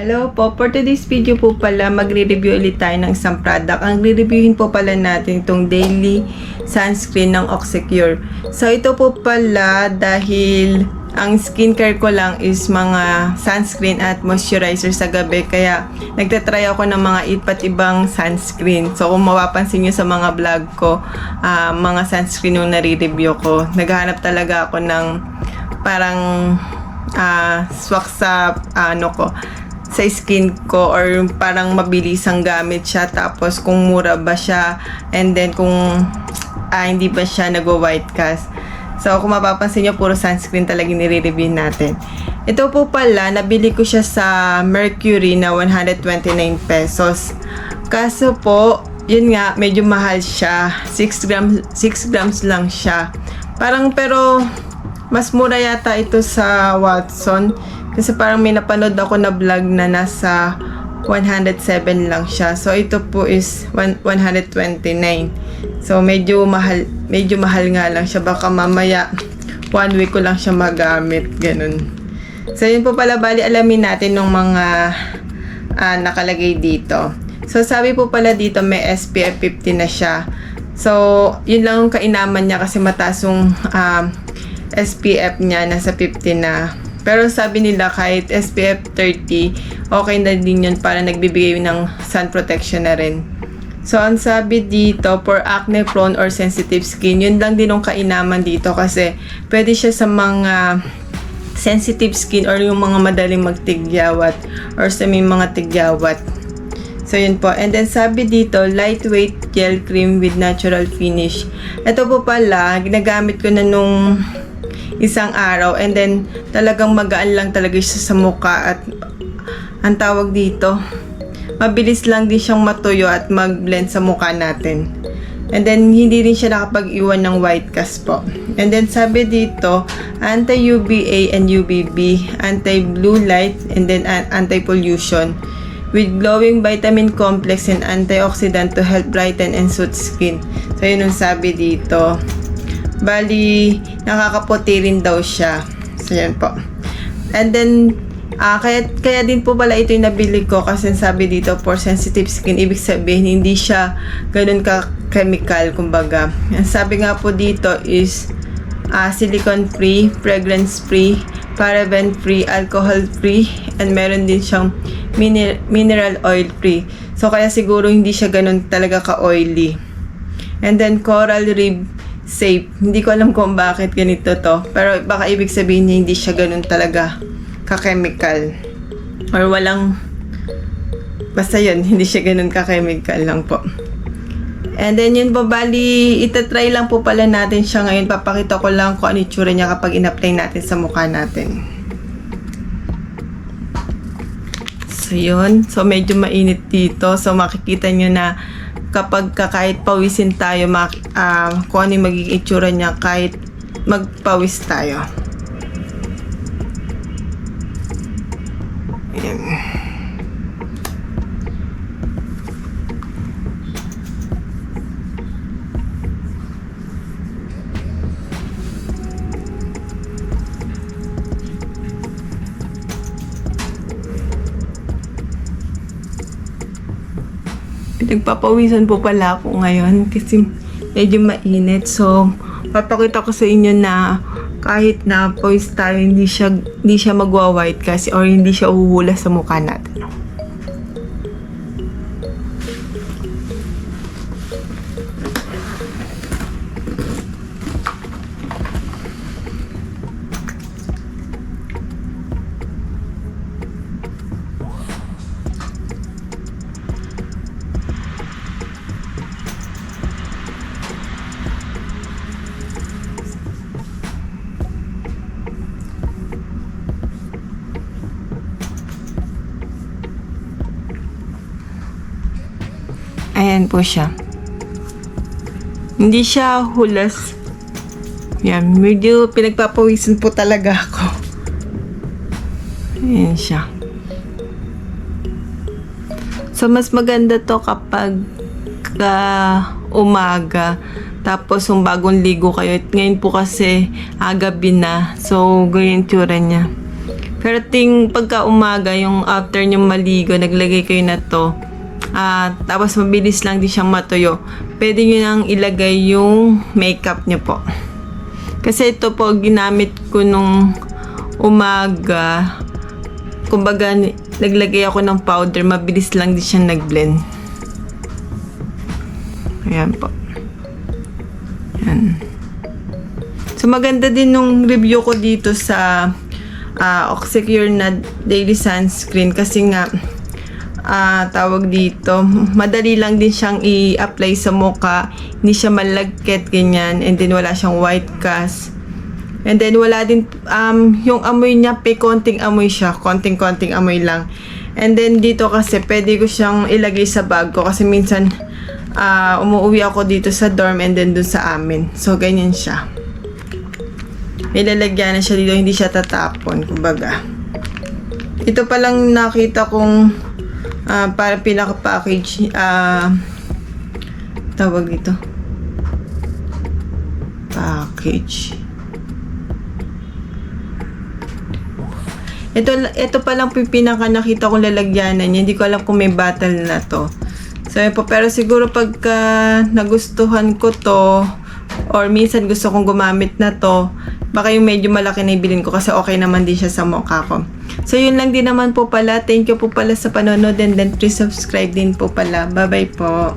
Hello po, for today's video po pala magre-review ulit tayo ng isang product. Ang re-reviewin po pala natin itong daily sunscreen ng Oxecure. So ito po pala dahil ang skincare ko lang is mga sunscreen at moisturizer sa gabi, kaya nagtatry ako ng mga iba't ibang sunscreen. So kung mapapansin nyo sa mga vlog ko, mga sunscreen yung nare-review ko. Naghahanap talaga ako ng parang swak sa sa skin ko, or parang mabilisang gamit siya, tapos kung mura ba siya, and then kung hindi ba siya nag-white cast. So kung mapapansin nyo, puro sunscreen talaga nire-review natin. Ito po pala, nabili ko siya sa Mercury na 129 pesos. Kaso po, yun nga, medyo mahal siya. 6 grams lang siya. Pero mas mura yata ito sa Watson. Kasi parang may napanood ako na vlog na nasa 107 lang siya. So ito po is 129. So medyo mahal nga lang siya. Baka mamaya 1 week ko lang siya magamit, ganun. So yun po pala, bali alamin natin ng mga nakalagay dito. So sabi po pala dito may SPF 50 na siya. So yun lang ang kainaman niya kasi mataas yung SPF niya, nasa 50 na. Pero sabi nila kahit SPF 30, okay na din yun para nagbibigay ng sun protection na rin. So ang sabi dito, for acne prone or sensitive skin, yun lang din yung kainaman dito kasi pwede siya sa mga sensitive skin or yung mga madaling magtigyawat or sa may mga tigyawat. So yun po. And then sabi dito, lightweight gel cream with natural finish. Ito po pala, ginagamit ko na nung isang araw, and then talagang magaan lang talaga siya sa mukha, at ang tawag dito, mabilis lang din siyang matuyo at mag-blend sa mukha natin. And then hindi rin siya nakapag-iwan ng white cast po. And then sabi dito, anti-UVA and UVB, anti-blue light, and then anti-pollution with glowing vitamin complex and antioxidant to help brighten and soothe skin. So yun ang sabi dito. Bali, nakakaputi rin daw siya. So, yan po. And then, kaya din po pala ito yung nabili ko kasi sabi dito, for sensitive skin, ibig sabihin, hindi siya ganun ka-chemical, kumbaga. Ang sabi nga po dito is, silicone-free, fragrance-free, paraben-free, alcohol-free, and meron din siyang mineral oil-free. So, kaya siguro hindi siya ganun talaga ka-oily. And then, coral rib safe. Hindi ko alam kung bakit ganito to. Pero baka ibig sabihin niya hindi siya ganun talaga ka-chemical. Or walang, basta yun, hindi siya ganun ka-chemical lang po. And then yun po, bali, itatry lang po pala natin siya ngayon. Papakita ko lang kung ano itsura niya kapag in-apply natin sa mukha natin. So yun. So medyo mainit dito. So makikita nyo na kapag kahit pawisin tayo, kung ano yung magiging itsura niya kahit magpawis tayo. Ayan. Nagpapawisan po pala ako ngayon kasi medyo mainit. So, papakita ko sa inyo na kahit na pawis tayo, hindi siya magwa-white kasi, or hindi siya uhuhula sa mukha natin. Ayan po siya. Hindi siya hulas. Yan, medyo pinagpapawisan po talaga ako. Ayan siya. So, mas maganda to kapag umaga. Tapos, yung bagong ligo kayo. Ngayon po kasi gabi na. So, ganyan tsura niya. Pero pagka umaga, yung after nyo maligo, naglagay kayo na to. Tapos mabilis lang din siyang matuyo. Pwede nyo nang ilagay yung makeup nyo po. Kasi ito po, ginamit ko nung umaga. Kumbaga, naglagay ako ng powder. Mabilis lang din siyang nag-blend. Ayan po. Ayan. So, maganda din nung review ko dito sa Oxycure na daily sunscreen. Kasi nga, tawag dito, madali lang din siyang i-apply sa mukha. Hindi siya malagkit, ganyan. And then, wala siyang white cast. And then, wala din, yung amoy niya, konting amoy siya. Konting amoy lang. And then, dito kasi, pwede ko siyang ilagay sa bag ko. Kasi minsan, umuwi ako dito sa dorm and then dun sa amin. So, ganyan siya. May lalagyan na siya dito, hindi siya tatapon. Kumbaga. Ito pa lang nakita kong para pinaka-package, tawag dito. Package. Ito pa lang pinaka nakita kong lalagyanan niya. Hindi ko alam kung may bottle na to. So, yun po. Pero siguro pagka nagustuhan ko to, or minsan gusto kong gumamit na to, baka yung medyo malaki na ibilin ko kasi okay naman din siya sa mukha ko. So, yun lang din naman po pala. Thank you po pala sa panonood and then please subscribe din po pala. Bye-bye po.